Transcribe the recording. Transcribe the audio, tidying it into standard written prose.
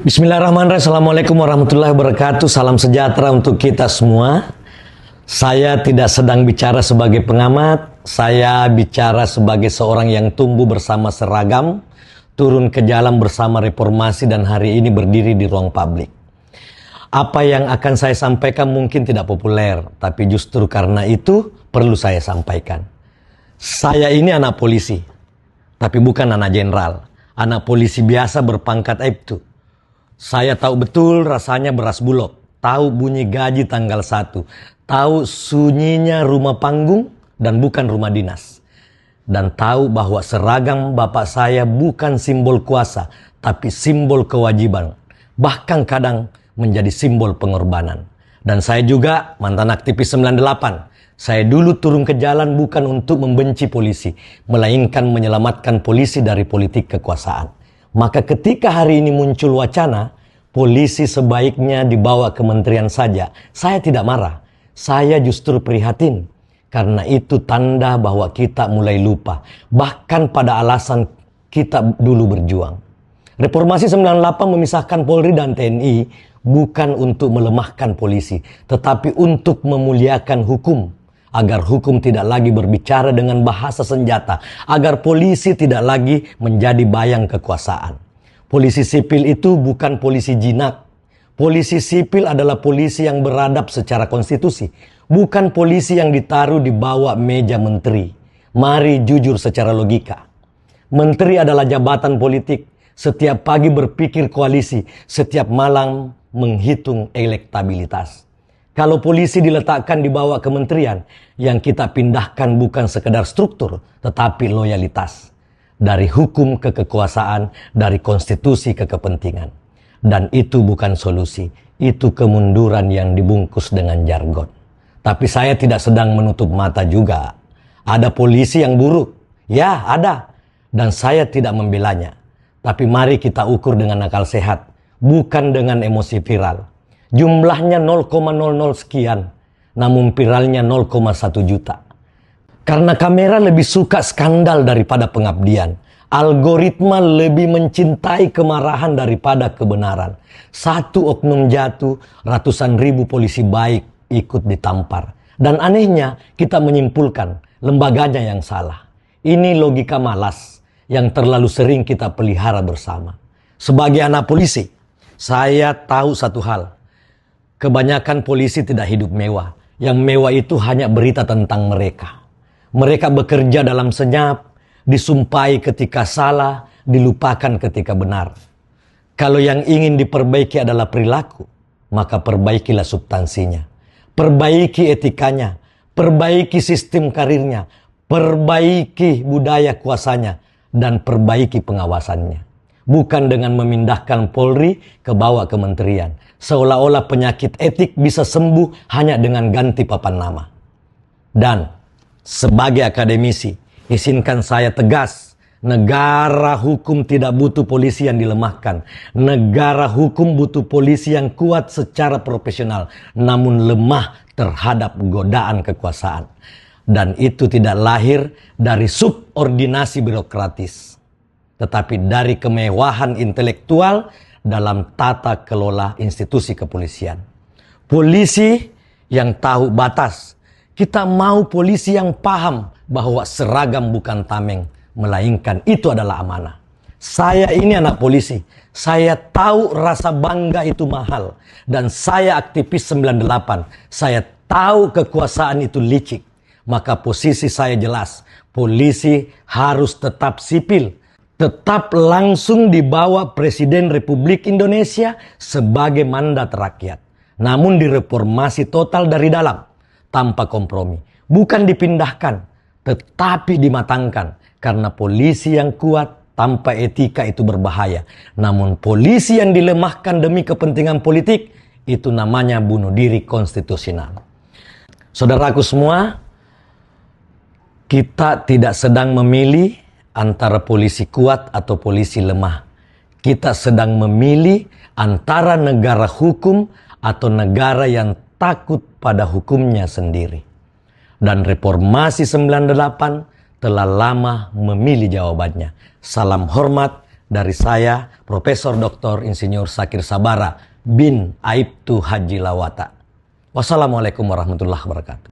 Bismillahirrahmanirrahim. Assalamualaikum warahmatullahi wabarakatuh. Salam sejahtera untuk kita semua. Saya tidak sedang bicara sebagai pengamat. Saya bicara sebagai seorang yang tumbuh bersama seragam, turun ke jalan bersama reformasi, dan hari ini berdiri di ruang publik. Apa yang akan saya sampaikan mungkin tidak populer, tapi justru karena itu perlu saya sampaikan. Saya ini anak polisi, tapi bukan anak jenderal. Anak polisi biasa berpangkat Aibtu. Saya tahu betul rasanya beras bulog, tahu bunyi gaji tanggal 1, tahu sunyinya rumah panggung dan bukan rumah dinas. Dan tahu bahwa seragam bapak saya bukan simbol kuasa, tapi simbol kewajiban. Bahkan kadang menjadi simbol pengorbanan. Dan saya juga mantan aktivis 98. Saya dulu turun ke jalan bukan untuk membenci polisi, melainkan menyelamatkan polisi dari politik kekuasaan. Maka ketika hari ini muncul wacana, polisi sebaiknya dibawa kementerian saja, saya tidak marah. Saya justru prihatin. Karena itu tanda bahwa kita mulai lupa. Bahkan pada alasan kita dulu berjuang. Reformasi 98 memisahkan Polri dan TNI bukan untuk melemahkan polisi, tetapi untuk memuliakan hukum. Agar hukum tidak lagi berbicara dengan bahasa senjata. Agar polisi tidak lagi menjadi bayang kekuasaan. Polisi sipil itu bukan polisi jinak. Polisi sipil adalah polisi yang beradab secara konstitusi. Bukan polisi yang ditaruh di bawah meja menteri. Mari jujur secara logika. Menteri adalah jabatan politik. Setiap pagi berpikir koalisi. Setiap malam menghitung elektabilitas. Kalau polisi diletakkan di bawah kementerian, yang kita pindahkan bukan sekedar struktur, tetapi loyalitas. Dari hukum ke kekuasaan, dari konstitusi ke kepentingan. Dan itu bukan solusi, itu kemunduran yang dibungkus dengan jargon. Tapi saya tidak sedang menutup mata juga. Ada polisi yang buruk, ya ada. Dan saya tidak membelanya. Tapi mari kita ukur dengan akal sehat, bukan dengan emosi viral. Jumlahnya 0,00 sekian, namun viralnya 0,1 juta. Karena kamera lebih suka skandal daripada pengabdian. Algoritma lebih mencintai kemarahan daripada kebenaran. Satu oknum jatuh, ratusan ribu polisi baik ikut ditampar. Dan anehnya kita menyimpulkan lembaganya yang salah. Ini logika malas yang terlalu sering kita pelihara bersama. Sebagai anak polisi, saya tahu satu hal. Kebanyakan polisi tidak hidup mewah. Yang mewah itu hanya berita tentang mereka. Mereka bekerja dalam senyap, disumpahi ketika salah, dilupakan ketika benar. Kalau yang ingin diperbaiki adalah perilaku, maka perbaikilah substansinya. Perbaiki etikanya, perbaiki sistem karirnya, perbaiki budaya kuasanya, dan perbaiki pengawasannya. Bukan dengan memindahkan Polri ke bawah kementerian. Seolah-olah penyakit etik bisa sembuh hanya dengan ganti papan nama. Dan sebagai akademisi, izinkan saya tegas. Negara hukum tidak butuh polisi yang dilemahkan. Negara hukum butuh polisi yang kuat secara profesional, namun lemah terhadap godaan kekuasaan. Dan itu tidak lahir dari subordinasi birokratis, tetapi dari kemewahan intelektual dalam tata kelola institusi kepolisian. Polisi yang tahu batas. Kita mau polisi yang paham bahwa seragam bukan tameng, melainkan itu adalah amanah. Saya ini anak polisi. Saya tahu rasa bangga itu mahal. Dan saya aktivis 98. Saya tahu kekuasaan itu licik. Maka posisi saya jelas. Polisi harus tetap sipil. Tetap langsung di bawah Presiden Republik Indonesia sebagai mandat rakyat. Namun direformasi total dari dalam, tanpa kompromi. Bukan dipindahkan, tetapi dimatangkan. Karena polisi yang kuat tanpa etika itu berbahaya. Namun polisi yang dilemahkan demi kepentingan politik, itu namanya bunuh diri konstitusional. Saudaraku semua, kita tidak sedang memilih antara polisi kuat atau polisi lemah. Kita sedang memilih antara negara hukum atau negara yang takut pada hukumnya sendiri. Dan reformasi 98 telah lama memilih jawabannya. Salam hormat dari saya, Profesor Dr. Insinyur Sakir Sabara bin Aibtu Haji Lawata. Wassalamualaikum warahmatullahi wabarakatuh.